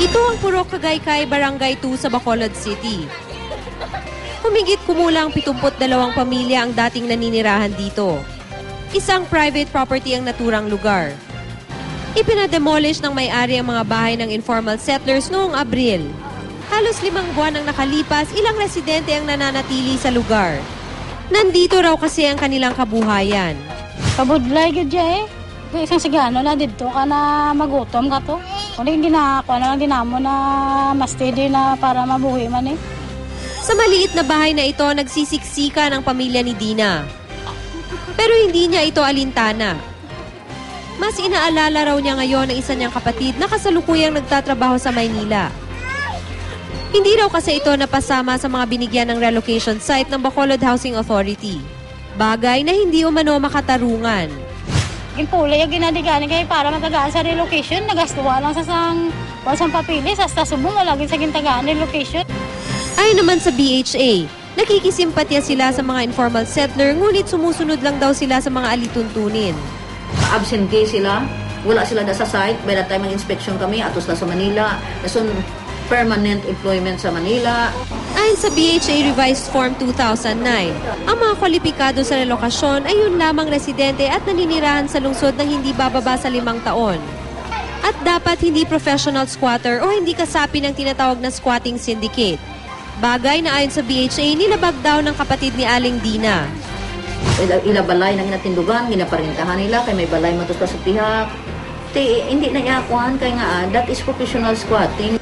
Ito ang Purok Kagaykay, Barangay 2 sa Bacolod City. Humigit kumulang 72 pamilya ang dating naninirahan dito. Isang private property ang naturang lugar. Ipinademolish ng may-ari ang mga bahay ng informal settlers noong Abril. Halos 5 buwan ang nakalipas, ilang residente ang nananatili sa lugar. Nandito raw kasi ang kanilang kabuhayan. Kabudlay gud ya Isang sigano na dito ka na magutom ka to. Kung hindi ginako na lang dinamo na mas steady na para mabuhi man Sa maliit na bahay na ito, nagsisiksika ng pamilya ni Dina. Pero hindi niya ito alintana. Mas inaalala raw niya ngayon ang isa niyang kapatid na kasalukuyang nagtatrabaho sa Maynila. Hindi raw kasi ito napasama sa mga binigyan ng relocation site ng Bacolod Housing Authority. Bagay na hindi umano makatarungan. Yung pulay yung ginadiganin kayo para matagaan sa relocation, nagastuwa lang sa sang papilis, hasta subong lagi sa gintagaan relocation. Ayon naman sa BHA, nakikisimpatya sila sa mga informal settler, ngunit sumusunod lang daw sila sa mga alituntunin. Absentee sila, wala sila sa site. By the time mag-inspection kami, atos na sa Manila. Nasun permanent employment sa Manila. Ayon sa BHA Revised Form 2009, ang mga kwalipikado sa relokasyon ay yun lamang residente at naninirahan sa lungsod na hindi bababa sa 5 taon. At dapat hindi professional squatter o hindi kasapi ng tinatawag na squatting syndicate. Bagay na ayon sa BHA, nilabag daw ng kapatid ni Aling Dina. Ilabalay ng inatindugan, ginaparintahan nila, kay may balay matos sa tihak. Hindi na iyakuhan, kaya nga, that is professional squatting.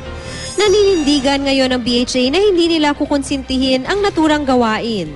Naninindigan ngayon ng BHA na hindi nila kukonsintihin ang naturang gawain.